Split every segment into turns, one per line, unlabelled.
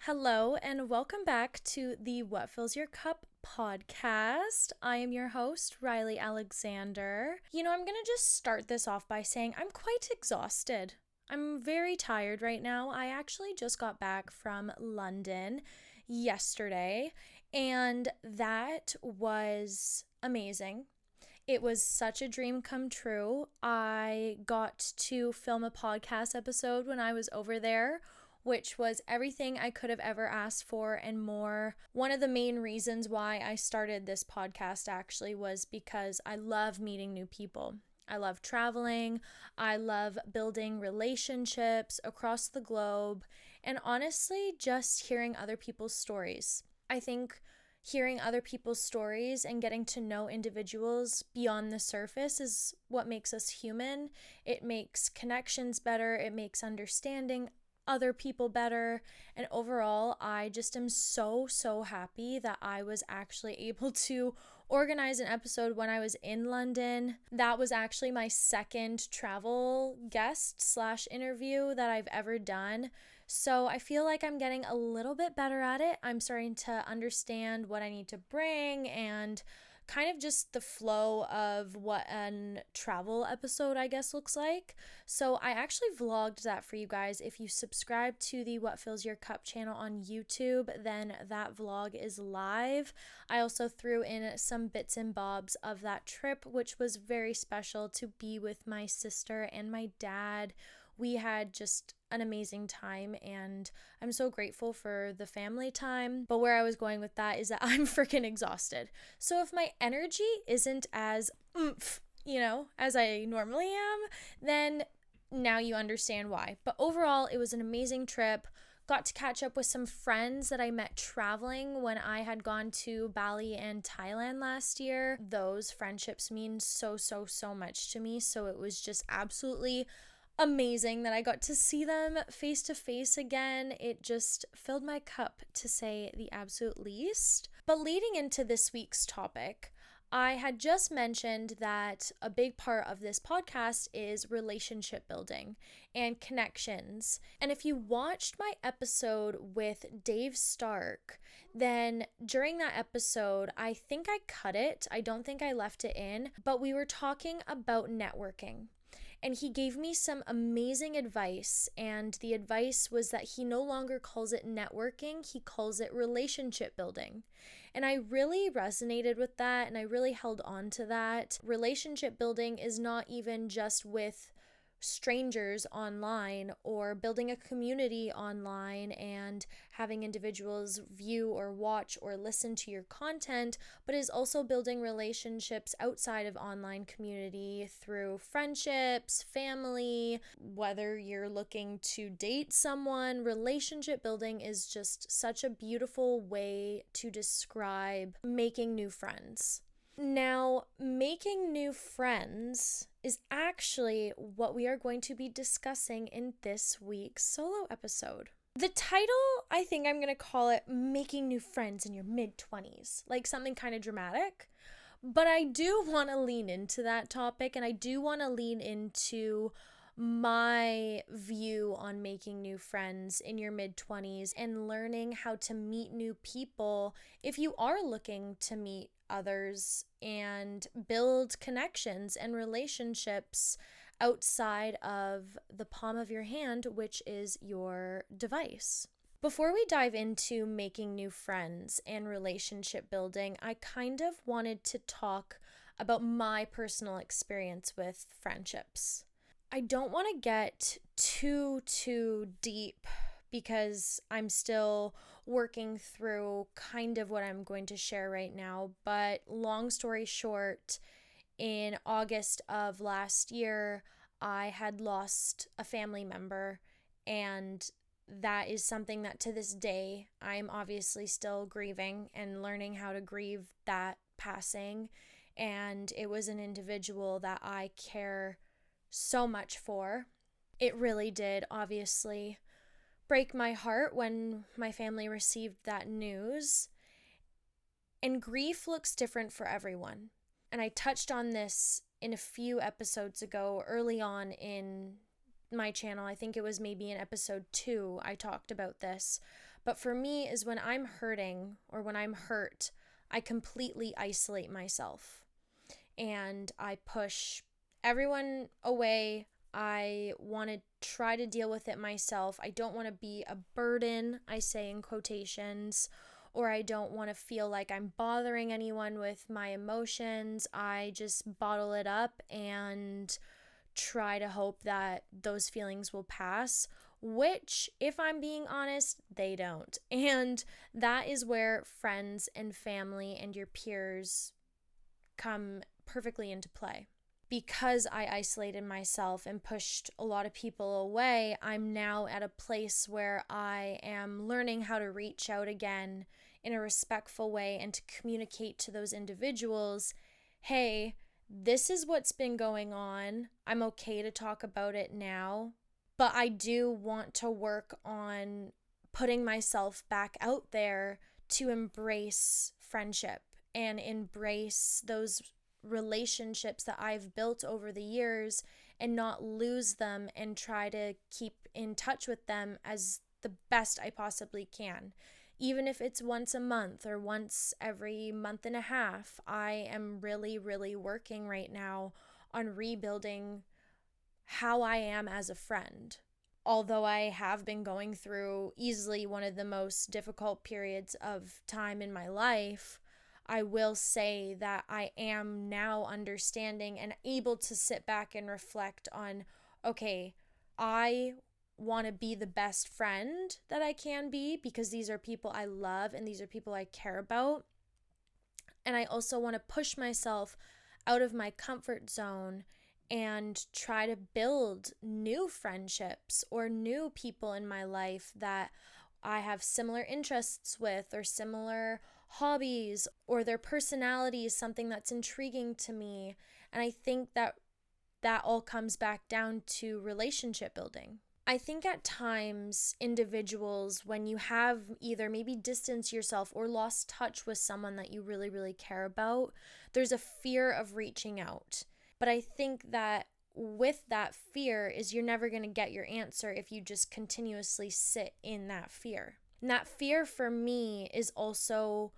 Hello, and welcome back to the What Fills Your Cup podcast. I am your host, Riley Alexander. I'm going to just start this off by saying I'm quite exhausted. I'm very tired right now. I actually just got back from London yesterday, and that was amazing. It was such a dream come true. I got to film a podcast episode when I was over there, which was everything I could have ever asked for and more. One of the main reasons why I started this podcast actually was because I love meeting new people. I love traveling. I love building relationships across the globe, and honestly, just hearing other people's stories. I think hearing other people's stories and getting to know individuals beyond the surface is what makes us human. It makes connections better. It makes understanding other people better. And overall, I just am so happy that I was actually able to organize an episode when I was in London. That was actually my second travel guest / interview that I've ever done. So I feel like I'm getting a little bit better at it. I'm starting to understand what I need to bring and kind of just the flow of what a travel episode, I guess, looks like. So I actually vlogged that for you guys. If you subscribe to the What Fills Your Cup channel on YouTube, then that vlog is live. I also threw in some bits and bobs of that trip, which was very special to be with my sister and my dad. We had just an amazing time, and I'm so grateful for the family time. But where I was going with that is that I'm freaking exhausted. So if my energy isn't as oomph, as I normally am, then now you understand why. But overall, it was an amazing trip. Got to catch up with some friends that I met traveling when I had gone to Bali and Thailand last year. Those friendships mean so much to me. So it was just absolutely amazing that I got to see them face to face again. It just filled my cup, to say the absolute least. But leading into this week's topic, I had just mentioned that a big part of this podcast is relationship building and connections. And if you watched my episode with Dave Stark, then during that episode, I think I cut it. I don't think I left it in, but we were talking about networking. And he gave me some amazing advice, and the advice was that he no longer calls it networking, he calls it relationship building. And I really resonated with that, and I really held on to that. Relationship building is not even just with strangers online or building a community online and having individuals view or watch or listen to your content, but is also building relationships outside of online community through friendships, family, whether you're looking to date someone. Relationship building is just such a beautiful way to describe making new friends. Now, making new friends is actually what we are going to be discussing in this week's solo episode. The title, I think I'm going to call it Making New Friends in Your Mid-20s, like something kind of dramatic. But I do want to lean into that topic, and I do want to lean into my view on making new friends in your mid-20s and learning how to meet new people if you are looking to meet others and build connections and relationships outside of the palm of your hand, which is your device. Before we dive into making new friends and relationship building, I kind of wanted to talk about my personal experience with friendships. I don't want to get too deep because I'm still working through kind of what I'm going to share right now. But long story short, in August of last year, I had lost a family member, and that is something that to this day, I'm obviously still grieving and learning how to grieve that passing. And it was an individual that I care so much for. It really did obviously break my heart when my family received that news. And grief looks different for everyone. And I touched on this in a few episodes ago, early on in my channel. I think it was maybe in episode 2 I talked about this. But for me is when I'm hurting or when I'm hurt, I completely isolate myself and I push everyone away. I want to try to deal with it myself. I don't want to be a burden, I say in quotations, or I don't want to feel like I'm bothering anyone with my emotions. I just bottle it up and try to hope that those feelings will pass, which, if I'm being honest, they don't. And that is where friends and family and your peers come perfectly into play. Because I isolated myself and pushed a lot of people away, I'm now at a place where I am learning how to reach out again in a respectful way and to communicate to those individuals, hey, this is what's been going on. I'm okay to talk about it now, but I do want to work on putting myself back out there to embrace friendship and embrace those relationships that I've built over the years and not lose them and try to keep in touch with them as the best I possibly can. Even if it's once a month or once every month and a half, I am really, really working right now on rebuilding how I am as a friend. Although I have been going through easily one of the most difficult periods of time in my life, I will say that I am now understanding and able to sit back and reflect on, okay, I want to be the best friend that I can be because these are people I love and these are people I care about. And I also want to push myself out of my comfort zone and try to build new friendships or new people in my life that I have similar interests with or similar hobbies, or their personality is something that's intriguing to me. And I think that all comes back down to relationship building. I think at times individuals, when you have either maybe distanced yourself or lost touch with someone that you really, really care about, there's a fear of reaching out. But I think that with that fear is you're never going to get your answer if you just continuously sit in that fear. And that fear for me is also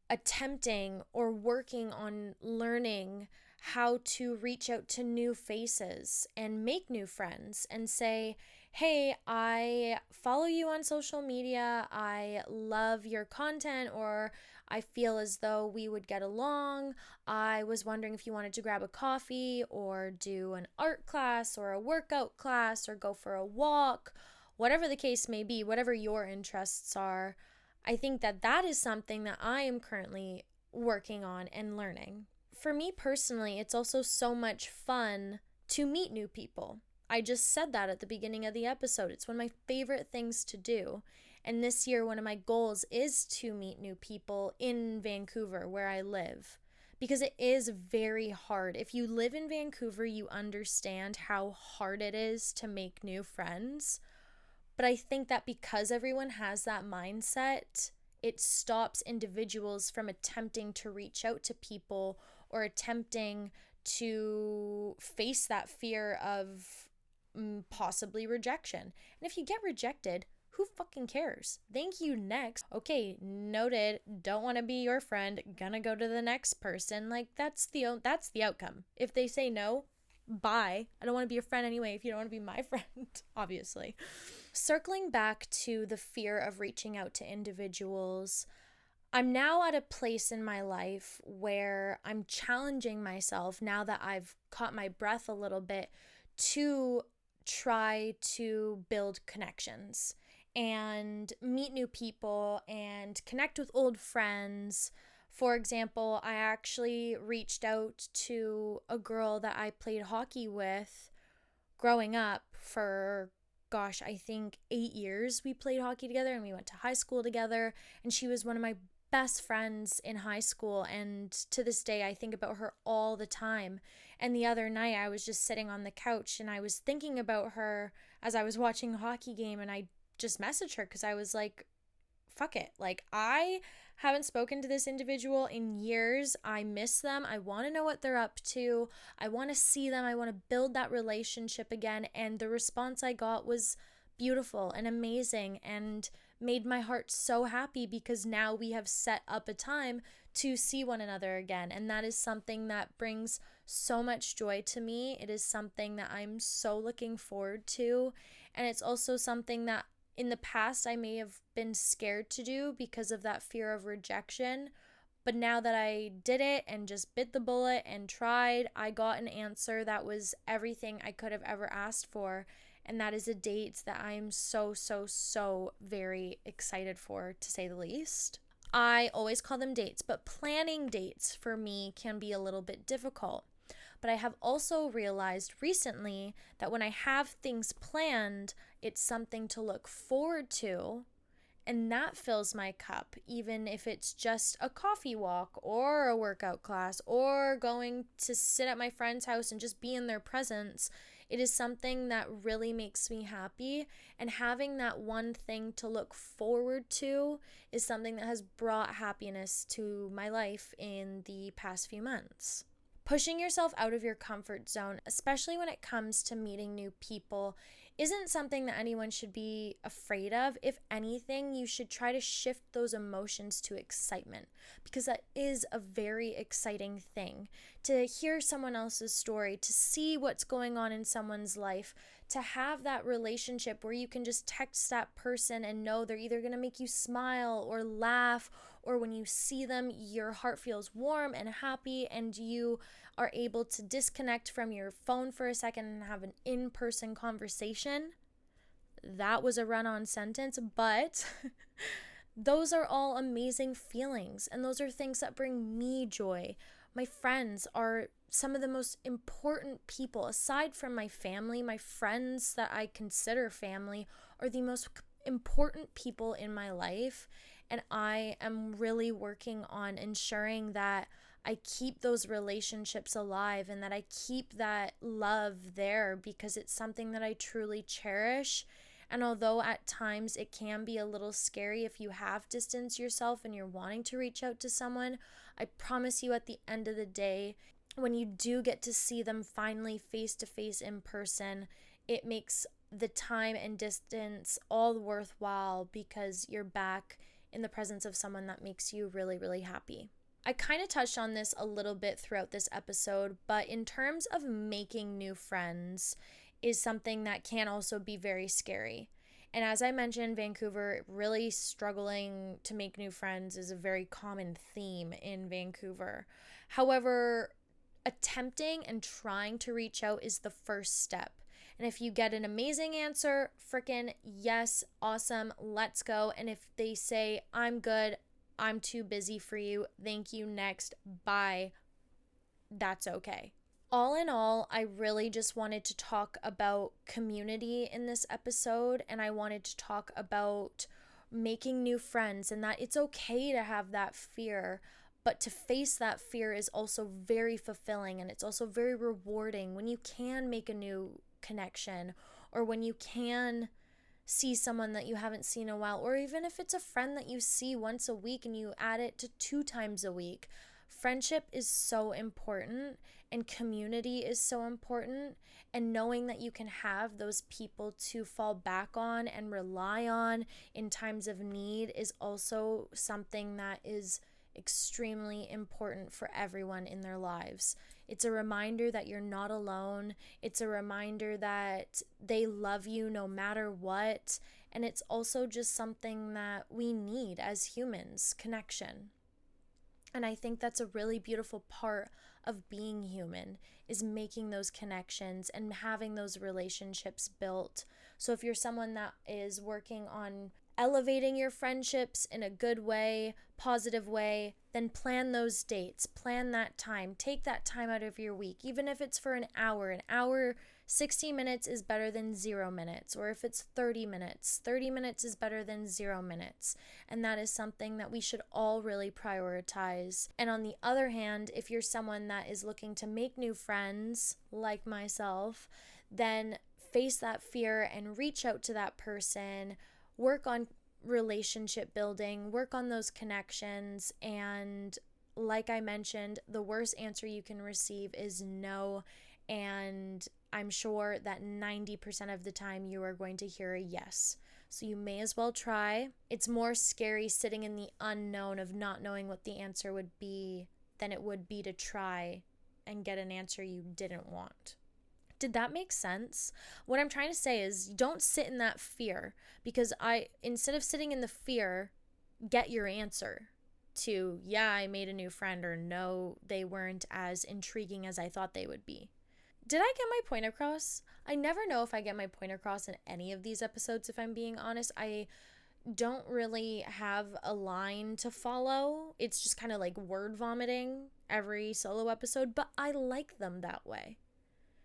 attempting or working on learning how to reach out to new faces and make new friends and say, hey, I follow you on social media, I love your content, or I feel as though we would get along. I was wondering if you wanted to grab a coffee or do an art class or a workout class or go for a walk, whatever the case may be, whatever your interests are. I think that that is something that I am currently working on and learning. For me personally, it's also so much fun to meet new people. I just said that at the beginning of the episode. It's one of my favorite things to do. And this year, one of my goals is to meet new people in Vancouver, where I live. Because it is very hard. If you live in Vancouver, you understand how hard it is to make new friends. But I think that because everyone has that mindset, it stops individuals from attempting to reach out to people or attempting to face that fear of possibly rejection. And if you get rejected, who fucking cares? Thank you, next. Okay, noted. Don't want to be your friend. Gonna go to the next person. Like, that's the outcome. If they say no, bye. I don't want to be your friend anyway if you don't want to be my friend, obviously. Circling back to the fear of reaching out to individuals, I'm now at a place in my life where I'm challenging myself, now that I've caught my breath a little bit, to try to build connections and meet new people and connect with old friends. For example, I actually reached out to a girl that I played hockey with growing up for, I think 8 years we played hockey together and we went to high school together, and she was one of my best friends in high school, and to this day I think about her all the time. And the other night I was just sitting on the couch and I was thinking about her as I was watching a hockey game, and I just messaged her because I was like, fuck it, like, I haven't spoken to this individual in years. I miss them. I want to know what they're up to. I want to see them. I want to build that relationship again. And the response I got was beautiful and amazing and made my heart so happy because now we have set up a time to see one another again. And that is something that brings so much joy to me. It is something that I'm so looking forward to. And it's also something that in the past I may have been scared to do because of that fear of rejection. But now that I did it and just bit the bullet and tried, I got an answer that was everything I could have ever asked for. And that is a date that I am so, so, so very excited for, to say the least. I always call them dates, but planning dates for me can be a little bit difficult. But I have also realized recently that when I have things planned, it's something to look forward to. And that fills my cup, even if it's just a coffee walk or a workout class or going to sit at my friend's house and just be in their presence. It is something that really makes me happy. And having that one thing to look forward to is something that has brought happiness to my life in the past few months. Pushing yourself out of your comfort zone, especially when it comes to meeting new people, isn't something that anyone should be afraid of. If anything, you should try to shift those emotions to excitement, because that is a very exciting thing. To hear someone else's story, to see what's going on in someone's life, to have that relationship where you can just text that person and know they're either going to make you smile or laugh, or when you see them, your heart feels warm and happy and you are able to disconnect from your phone for a second and have an in-person conversation. That was a run-on sentence, but those are all amazing feelings, and those are things that bring me joy. My friends are some of the most important people. Aside from my family, my friends that I consider family are the most important people in my life, and I am really working on ensuring that I keep those relationships alive and that I keep that love there, because it's something that I truly cherish. And although at times it can be a little scary if you have distanced yourself and you're wanting to reach out to someone, I promise you at the end of the day, when you do get to see them finally face to face in person, it makes the time and distance all worthwhile, because you're back in the presence of someone that makes you really, really happy. I kind of touched on this a little bit throughout this episode, but in terms of making new friends is something that can also be very scary. And as I mentioned, Vancouver, really struggling to make new friends is a very common theme in Vancouver. However, attempting and trying to reach out is the first step. And if you get an amazing answer, frickin' yes, awesome, let's go. And if they say, I'm good, I'm too busy for you, thank you, next, bye, that's okay. All in all, I really just wanted to talk about community in this episode, and I wanted to talk about making new friends and that it's okay to have that fear, but to face that fear is also very fulfilling, and it's also very rewarding when you can make a new connection, or when you can see someone that you haven't seen in a while, or even if it's a friend that you see once a week and you add it to 2 times a week. Friendship is so important, and community is so important, and knowing that you can have those people to fall back on and rely on in times of need is also something that is extremely important for everyone in their lives. It's a reminder that you're not alone. It's a reminder that they love you no matter what. And it's also just something that we need as humans, connection. And I think that's a really beautiful part of being human, is making those connections and having those relationships built. So if you're someone that is working on elevating your friendships in a good way, positive way, then plan those dates, plan that time, take that time out of your week, even if it's for an hour, 60 minutes is better than 0 minutes, or if it's 30 minutes is better than 0 minutes. And that is something that we should all really prioritize. And on the other hand, if you're someone that is looking to make new friends, like myself, then face that fear and reach out to that person, work on relationship building, work on those connections. And like I mentioned, the worst answer you can receive is no. And I'm sure that 90% of the time you are going to hear a yes. So you may as well try. It's more scary sitting in the unknown of not knowing what the answer would be than it would be to try and get an answer you didn't want. Did that make sense? What I'm trying to say is don't sit in that fear, because instead of sitting in the fear, get your answer to, yeah, I made a new friend, or no, they weren't as intriguing as I thought they would be. Did I get my point across? I never know if I get my point across in any of these episodes, if I'm being honest. I don't really have a line to follow. It's just kind of like word vomiting every solo episode, but I like them that way.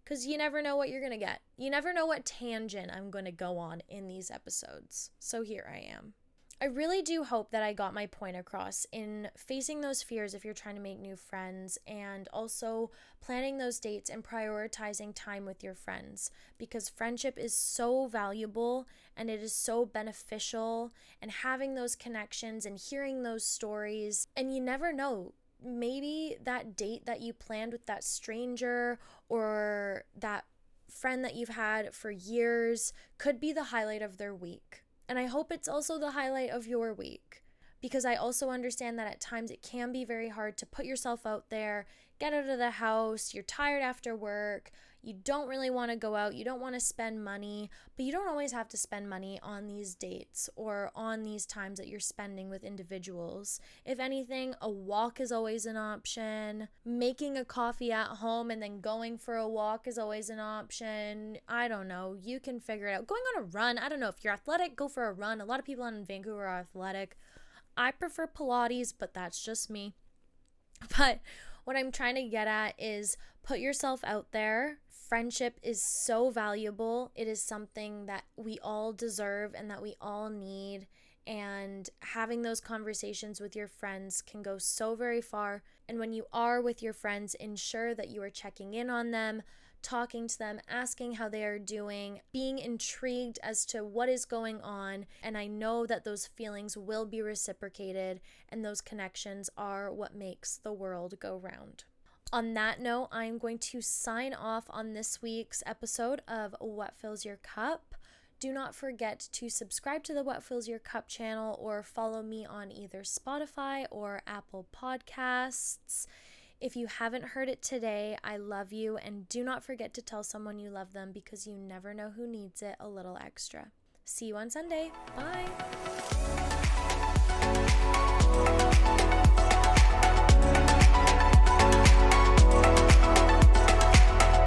Because you never know what you're going to get. You never know what tangent I'm going to go on in these episodes. So here I am. I really do hope that I got my point across in facing those fears if you're trying to make new friends, and also planning those dates and prioritizing time with your friends, because friendship is so valuable and it is so beneficial, and having those connections and hearing those stories, and you never know. Maybe that date that you planned with that stranger or that friend that you've had for years could be the highlight of their week. And I hope it's also the highlight of your week, because I also understand that at times it can be very hard to put yourself out there, get out of the house, you're tired after work, you don't really want to go out, you don't want to spend money, but you don't always have to spend money on these dates or on these times that you're spending with individuals. If anything, a walk is always an option. Making a coffee at home and then going for a walk is always an option. I don't know. You can figure it out. Going on a run. I don't know. If you're athletic, go for a run. A lot of people in Vancouver are athletic. I prefer Pilates, but that's just me. But what I'm trying to get at is put yourself out there. Friendship is so valuable. It is something that we all deserve and that we all need. And having those conversations with your friends can go so very far. And when you are with your friends, ensure that you are checking in on them, talking to them, asking how they are doing, being intrigued as to what is going on. And I know that those feelings will be reciprocated, and those connections are what makes the world go round. On that note, I'm going to sign off on this week's episode of What Fills Your Cup. Do not forget to subscribe to the What Fills Your Cup channel, or follow me on either Spotify or Apple Podcasts. If you haven't heard it today, I love you, and do not forget to tell someone you love them, because you never know who needs it a little extra. See you on Sunday. Bye.